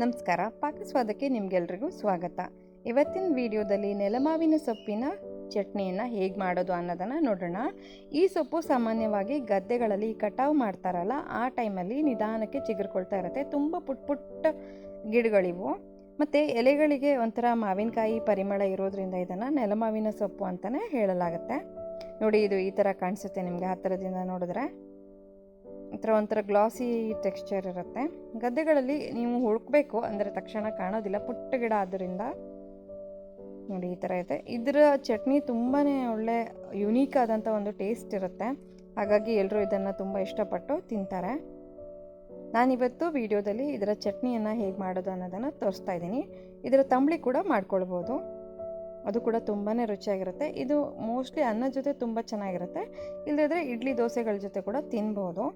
ನಮಸ್ಕಾರ, ಪಾಕಸ್ವಾದಕ್ಕೆ ನಿಮಗೆಲ್ರಿಗೂ ಸ್ವಾಗತ. ಇವತ್ತಿನ ವಿಡಿಯೋದಲ್ಲಿ ನೆಲಮಾವಿನ ಸೊಪ್ಪಿನ ಚಟ್ನಿಯನ್ನು ಹೇಗೆ ಮಾಡೋದು ಅನ್ನೋದನ್ನು ನೋಡೋಣ. ಈ ಸೊಪ್ಪು ಸಾಮಾನ್ಯವಾಗಿ ಗದ್ದೆಗಳಲ್ಲಿ ಕಟಾವು ಮಾಡ್ತಾರಲ್ಲ, ಆ ಟೈಮಲ್ಲಿ ನಿಧಾನಕ್ಕೆ ಚಿಗುರ್ಕೊಳ್ತಾ ಇರುತ್ತೆ. ತುಂಬ ಪುಟ್ಟ ಪುಟ್ಟ ಗಿಡಗಳಿವು ಮತ್ತು ಎಲೆಗಳಿಗೆ ಒಂಥರ ಮಾವಿನಕಾಯಿ ಪರಿಮಳ ಇರೋದ್ರಿಂದ ಇದನ್ನು ನೆಲಮಾವಿನ ಸೊಪ್ಪು ಅಂತಲೇ ಹೇಳಲಾಗುತ್ತೆ. ನೋಡಿ, ಇದು ಈ ಥರ ಕಾಣಿಸುತ್ತೆ ನಿಮಗೆ ಹತ್ತಿರದಿಂದ ನೋಡಿದ್ರೆ. ಒಂಥರ ಗ್ಲಾಸಿ ಟೆಕ್ಸ್ಚರ್ ಇರುತ್ತೆ. ಗದ್ದೆಗಳಲ್ಲಿ ನೀವು ಹುಡುಕಬೇಕು ಅಂದರೆ ತಕ್ಷಣ ಕಾಣೋದಿಲ್ಲ, ಪುಟ್ಟ ಗಿಡ ಆದ್ದರಿಂದ. ನೋಡಿ, ಈ ಥರ ಇದೆ. ಇದರ ಚಟ್ನಿ ತುಂಬಾ ಒಳ್ಳೆ ಯುನೀಕ್ ಆದಂಥ ಒಂದು ಟೇಸ್ಟ್ ಇರುತ್ತೆ. ಹಾಗಾಗಿ ಎಲ್ಲರೂ ಇದನ್ನು ತುಂಬ ಇಷ್ಟಪಟ್ಟು ತಿಂತಾರೆ. ನಾನಿವತ್ತು ವಿಡಿಯೋದಲ್ಲಿ ಇದರ ಚಟ್ನಿಯನ್ನು ಹೇಗೆ ಮಾಡೋದು ಅನ್ನೋದನ್ನು ತೋರಿಸ್ತಾ ಇದ್ದೀನಿ. ಇದರ ತಂಬಳಿ ಕೂಡ ಮಾಡ್ಕೊಳ್ಬೋದು, ಅದು ಕೂಡ ತುಂಬಾ ರುಚಿಯಾಗಿರುತ್ತೆ. ಇದು ಮೋಸ್ಟ್ಲಿ ಅನ್ನದ ಜೊತೆ ತುಂಬ ಚೆನ್ನಾಗಿರುತ್ತೆ, ಇಲ್ಲದಿದ್ದರೆ ಇಡ್ಲಿ ದೋಸೆಗಳ ಜೊತೆ ಕೂಡ ತಿನ್ಬೋದು.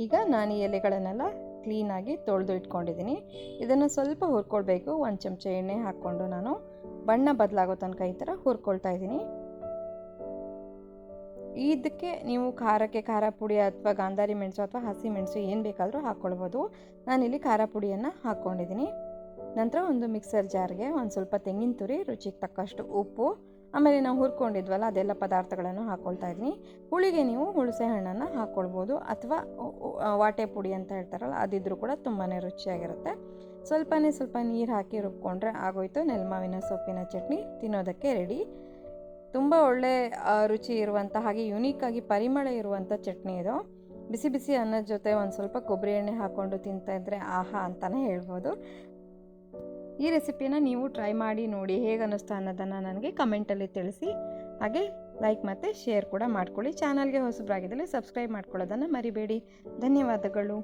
ಈಗ ನಾನು ಈ ಎಲೆಗಳನ್ನೆಲ್ಲ ಕ್ಲೀನಾಗಿ ತೊಳೆದು ಇಟ್ಕೊಂಡಿದ್ದೀನಿ. ಇದನ್ನು ಸ್ವಲ್ಪ ಹುರ್ಕೊಳ್ಬೇಕು. 1 ಚಮಚ ಎಣ್ಣೆ ಹಾಕ್ಕೊಂಡು ನಾನು ಬಣ್ಣ ಬದಲಾಗೋ ತನಕ ಈ ಥರ ಹುರ್ಕೊಳ್ತಾ ಇದ್ದೀನಿ. ಇದಕ್ಕೆ ನೀವು ಖಾರಕ್ಕೆ ಖಾರ ಪುಡಿ ಅಥವಾ ಗಾಂಧಾರಿ ಮೆಣಸು ಅಥವಾ ಹಸಿ ಮೆಣಸು ಏನು ಬೇಕಾದರೂ ಹಾಕ್ಕೊಳ್ಬೋದು. ನಾನಿಲ್ಲಿ ಖಾರ ಪುಡಿಯನ್ನು ಹಾಕ್ಕೊಂಡಿದ್ದೀನಿ. ನಂತರ ಒಂದು ಮಿಕ್ಸರ್ ಜಾರ್ಗೆ ಒಂದು ಸ್ವಲ್ಪ ತೆಂಗಿನ ತುರಿ, ರುಚಿಗೆ ತಕ್ಕಷ್ಟು ಉಪ್ಪು, ಆಮೇಲೆ ನಾವು ಹುರ್ಕೊಂಡಿದ್ವಲ್ಲ ಅದೆಲ್ಲ ಪದಾರ್ಥಗಳನ್ನು ಹಾಕ್ಕೊಳ್ತಾ ಇದ್ದೀನಿ. ಹುಳಿಗೆ ನೀವು ಹುಣಸೆ ಹಣ್ಣನ್ನು ಹಾಕ್ಕೊಳ್ಬೋದು ಅಥವಾ ವಾಟೆ ಪುಡಿ ಅಂತ ಹೇಳ್ತಾರಲ್ಲ ಅದಿದ್ರೂ ಕೂಡ ತುಂಬಾ ರುಚಿಯಾಗಿರುತ್ತೆ. ಸ್ವಲ್ಪ ನೀರು ಹಾಕಿ ರುಬ್ಕೊಂಡ್ರೆ ಆಗೋಯ್ತು ನೆಲಮಾವಿನ ಸೊಪ್ಪಿನ ಚಟ್ನಿ. ತಿನ್ನೋದಕ್ಕೆ ರೆಡಿ. ತುಂಬ ಒಳ್ಳೆ ರುಚಿ ಇರುವಂಥ ಹಾಗೆ ಯುನೀಕಾಗಿ ಪರಿಮಳ ಇರುವಂಥ ಚಟ್ನಿ ಇದು. ಬಿಸಿ ಬಿಸಿ ಅನ್ನದ ಜೊತೆ ಒಂದು ಸ್ವಲ್ಪ ಕೊಬ್ಬರಿ ಎಣ್ಣೆ ಹಾಕ್ಕೊಂಡು ತಿಂತಾಯಿದ್ರೆ ಆಹಾ ಅಂತಲೇ ಹೇಳ್ಬೋದು. ಈ ರೆಸಿಪಿನ ನೀವು ಟ್ರೈ ಮಾಡಿ ನೋಡಿ, ಹೇಗೆ ಅನ್ನಿಸ್ತಾ ಅನ್ನೋದನ್ನು ನನಗೆ ಕಮೆಂಟಲ್ಲಿ ತಿಳಿಸಿ. ಹಾಗೆ ಲೈಕ್ ಮತ್ತು ಶೇರ್ ಕೂಡ ಮಾಡ್ಕೊಳ್ಳಿ. ಚಾನಲ್ಗೆ ಹೊಸಬರಾಗಿದ್ದರೆ ಸಬ್ಸ್ಕ್ರೈಬ್ ಮಾಡ್ಕೊಳ್ಳೋದನ್ನು ಮರಿಬೇಡಿ. ಧನ್ಯವಾದಗಳು.